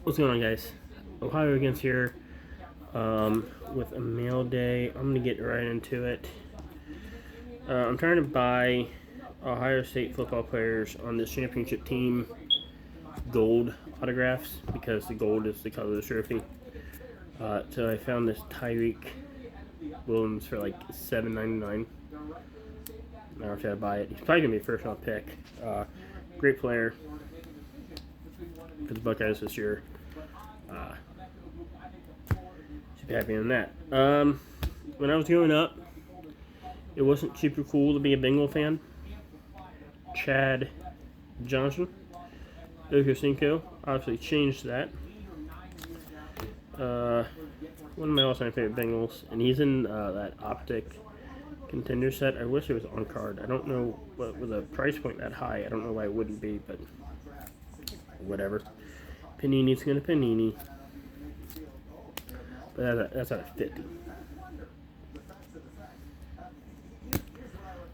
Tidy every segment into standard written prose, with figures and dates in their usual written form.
What's going on, guys? Ohio against here with a mail day. I'm gonna get right into it. I'm trying to buy Ohio State football players on this championship team gold autographs because the gold is the color of the trophy. So I found this Tyreek Williams for like $7.99. I don't know if I buy it. He's probably gonna be a first round pick. Great player for the Buckeyes this year. Should be happy on that. When I was growing up, it wasn't super cool to be a Bengal fan. Chad Johnson, Okosinko, obviously changed that. One of my all-time favorite Bengals, and he's in that Optic contender set. I wish it was on card. I don't know what with a price point that high. I don't know why it wouldn't be, but whatever. Panini's gonna panini, but that's out of 50.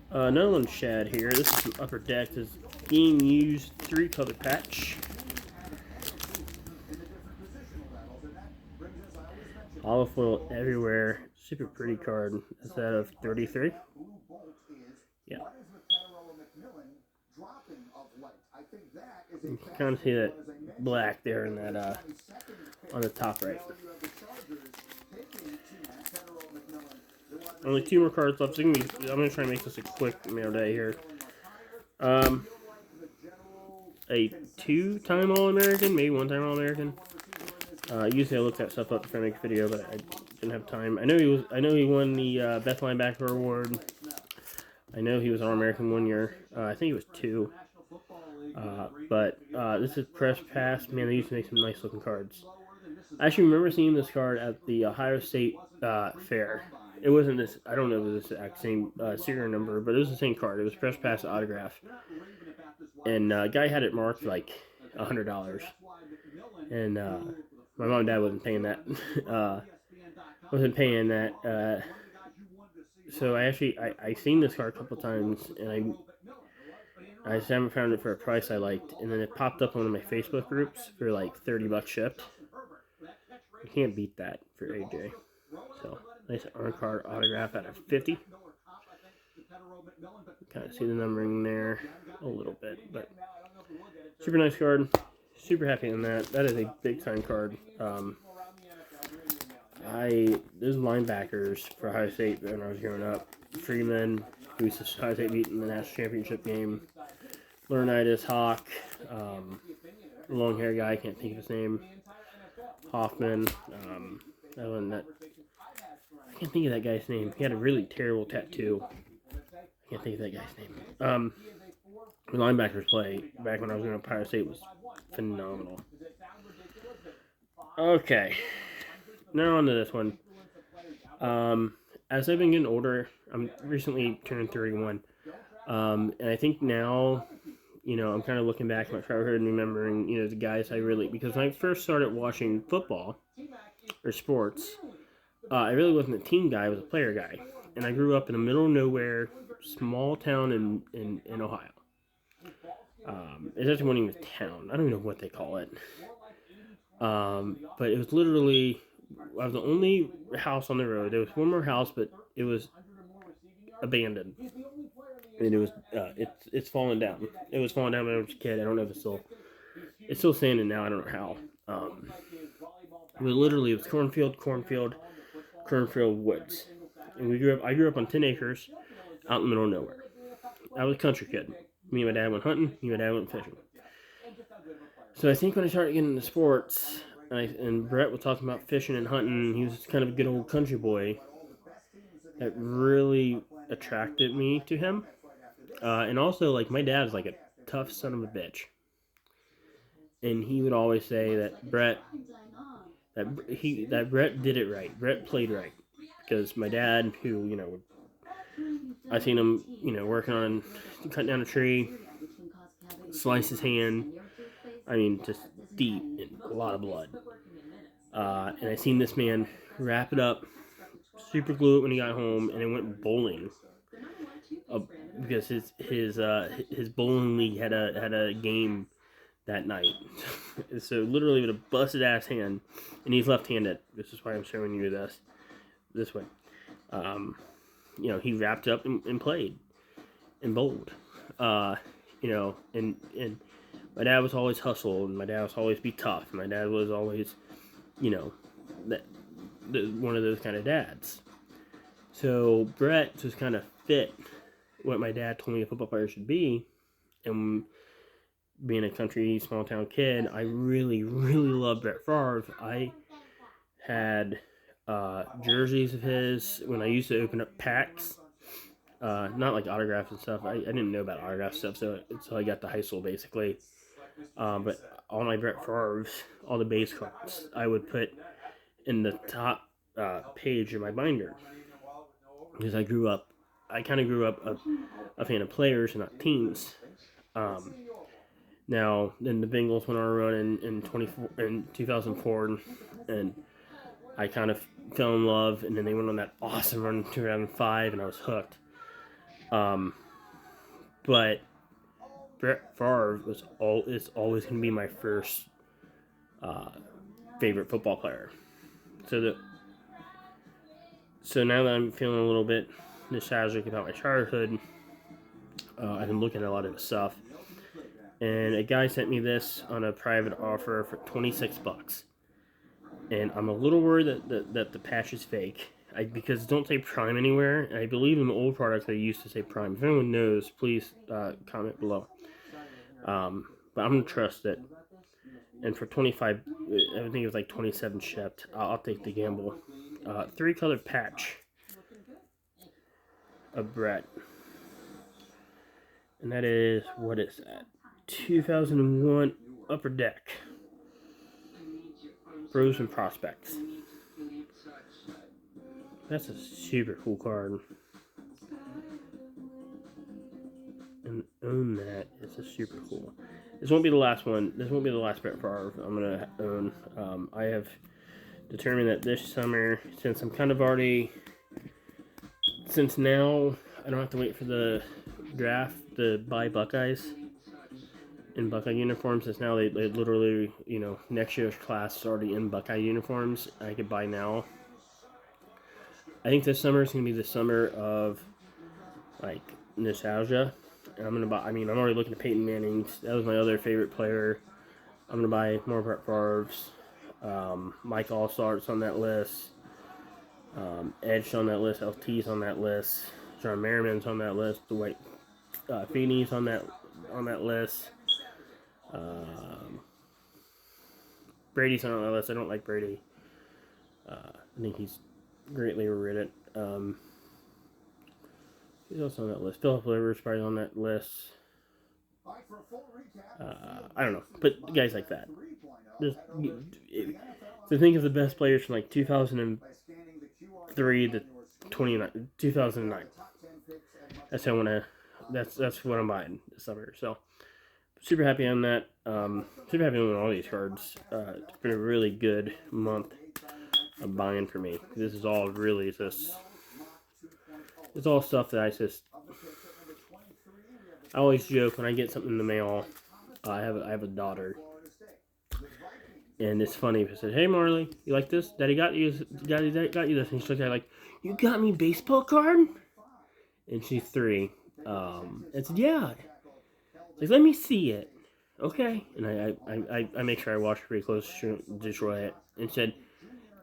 Another one, Shad here. This is from Upper Deck. This is game used 3-color patch. Olive foil everywhere. Super pretty card. Is that of 33? Yeah. You can kind of see that black there in that on the top right. Only 2 more cards left. So I'm gonna try and make this a quick mail day here. A 2-time All-American, maybe 1-time All-American. Usually I look that stuff up before I make a video, but I didn't have time. I know he won the Best Linebacker Award. I know he was All-American 1 year. I think he was 2. But this is Press Pass. Man, they used to make some nice looking cards. I actually remember seeing this card at the Ohio State fair. It wasn't this. I don't know if it was the exact same serial number, but it was the same card. It was Press Pass autograph, and guy had it marked like $100, and my mom and dad wasn't paying that. So I seen this card a couple times, and I just haven't found it for a price I liked, and then it popped up on one of my Facebook groups for like $30 shipped. You can't beat that for AJ. So nice on-card autograph out of 50. Kind of see the numbering there a little bit, but super nice card. Super happy on that. That is a big time card. Those linebackers for Ohio State when I was growing up. Freeman, who's the Ohio State beat in the national championship game. Laurinaitis, Hawk, long hair guy, I can't think of his name. Hoffman, I can't think of that guy's name. He had a really terrible tattoo. I can't think of that guy's name. The linebackers play back when I was in Ohio State was phenomenal. Okay, now on to this one. As I've been getting older, I'm recently turned 31, and I think now, I'm kind of looking back at my childhood and remembering, the guys I really, because when I first started watching football or sports, I really wasn't a team guy, I was a player guy, and I grew up in the middle of nowhere, small town in Ohio. It's actually one even town. I don't even know what they call it. But it was literally, I was the only house on the road. There was one more house, but it was abandoned. And it was, it's fallen down. It was falling down when I was a kid. I don't know if it's still standing now. I don't know how. It was cornfield, woods. And I grew up on 10 acres out in the middle of nowhere. I was a country kid. Me and my dad went hunting. Me and my dad went fishing. So I think when I started getting into sports, and Brett was talking about fishing and hunting, he was kind of a good old country boy. That really attracted me to him. And also, like, my dad's like a tough son of a bitch. And he would always say that Brett did it right. Brett played right. Because my dad, who, I seen him, working on cutting down a tree, slice his hand. I mean, just deep and a lot of blood. And I seen this man wrap it up, super glue it when he got home, and then went bowling. Because his bowling league had a game that night. So literally with a busted ass hand, and he's left-handed. This is why I'm showing you this way. He wrapped up and played and bowled. And my dad was always hustle, and my dad was always be tough. My dad was always, one of those kind of dads. So Brett just kind of fit what my dad told me a football player should be, and being a country small town kid, I really, really loved Brett Favre. I had jerseys of his when I used to open up packs. Not like autographs and stuff. I didn't know about autograph stuff until I got to high school, basically. But all my Brett Favre's, all the base cards, I would put in the top page of my binder. Because I kind of grew up a fan of players and not teams. Now, then the Bengals went on a run in 2004, and I kind of fell in love, and then they went on that awesome run in 2005, and I was hooked. But Brett Favre is always going to be my first favorite football player. So now that I'm feeling a little bit nostalgic about my childhood, I've been looking at a lot of his stuff. And a guy sent me this on a private offer for $26. And I'm a little worried that the patch is fake. Because it don't say Prime anywhere. I believe in the old products they used to say Prime. If anyone knows, please comment below. But I'm going to trust it. And for 25, I think it was like 27 shipped. I'll take the gamble. 3-color patch of Brett. And that is, what is that? 2001 Upper Deck. Pros and Prospects. That's a super cool card. And own that. It's a super cool. This won't be the last one. This won't be the last Brett Favre I'm going to own. I have determined that this summer, since I'm kind of already... Since now, I don't have to wait for the draft to buy Buckeyes in Buckeye uniforms. Since now they literally, next year's class is already in Buckeye uniforms. I could buy now. I think this summer is going to be the summer of, nostalgia. And I'm going to buy, I'm already looking at Peyton Manning's. That was my other favorite player. I'm going to buy more Brett Favre's. Mike Allstar's on that list. Edge on that list. LT's on that list. John Merriman's on that list. Dwight Feeney's on that list. Brady's on that list. I don't like Brady. I think he's greatly overrated. He's also on that list. Philip Rivers probably on that list. I don't know, but guys like that. To think of the best players from 2003 to 2009. That's how I want to. That's what I'm buying this summer. So super happy on that. Super happy on all these cards. It's been a really good month of buying for me. This is all really just. It's all stuff that I always joke when I get something in the mail. I have a daughter, and it's funny because I said, "Hey Marley, you like this? Daddy got you this." And she's like, "You got me a baseball card?" And she's 3. And I said, "Yeah." She's like, "Let me see it." Okay. And I make sure I watch it pretty close to destroy it. And said,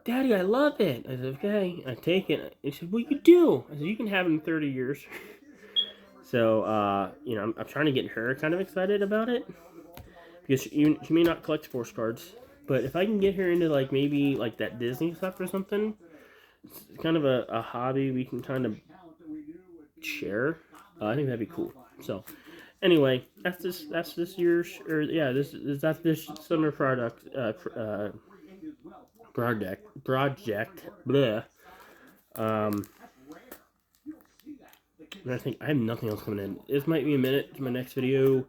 "Daddy, I love it." I said, "Okay." I take it. And she said, "What you do?" I said, "You can have it in 30 years. So, I'm trying to get her kind of excited about it. Because she may not collect sports cards. But if I can get her into, maybe, that Disney stuff or something, it's kind of a hobby we can kind of share. I think that'd be cool. So, anyway, that's this year's, that's this summer project, blah. And I think I have nothing else coming in. This might be a minute to my next video.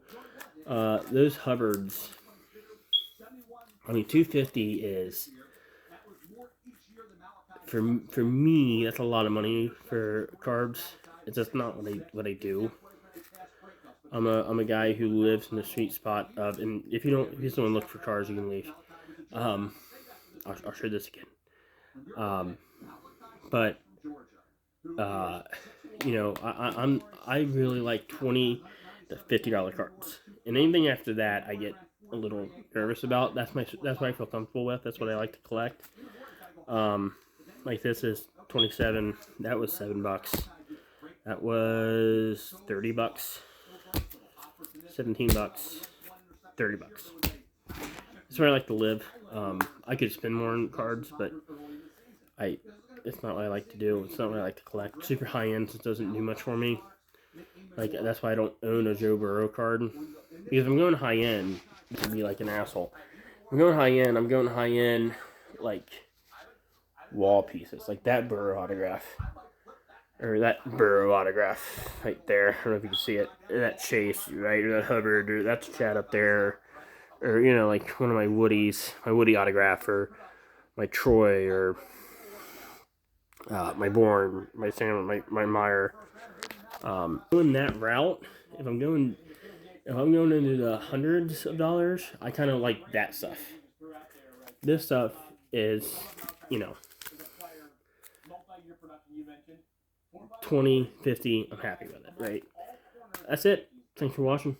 Those Hubbards. 250 is for me. That's a lot of money for cards. It's just not what I do. I'm a guy who lives in the sweet spot of, and if you just don't look for cars, you can leave. I'll show this again. But you know, I really like $20 to $50 cards, and anything after that, I get a little nervous about. That's what I feel comfortable with. That's what I like to collect. Like this is 27. That was $7. That was $30. $17. $30. That's where I like to live. I could spend more on cards, but it's not what I like to do. It's not what I like to collect. Super high end doesn't do much for me. Like, that's why I don't own a Joe Burrow card. Because if I'm going high end, you can be like an asshole. I'm going high end, like wall pieces, like that Burrow autograph. Or that Burrow autograph right there. I don't know if you can see it. That Chase, right? Or that Hubbard, or that's Chad up there. Or, you know, like one of my Woodies, my Woody autograph, or my Troy, or my Bourne, my Sam, my Meyer. Going that route, if I'm going into the hundreds of dollars, I kind of like that stuff. This stuff is, you know, 20, 50, I'm happy with it, right? That's it. Thanks for watching.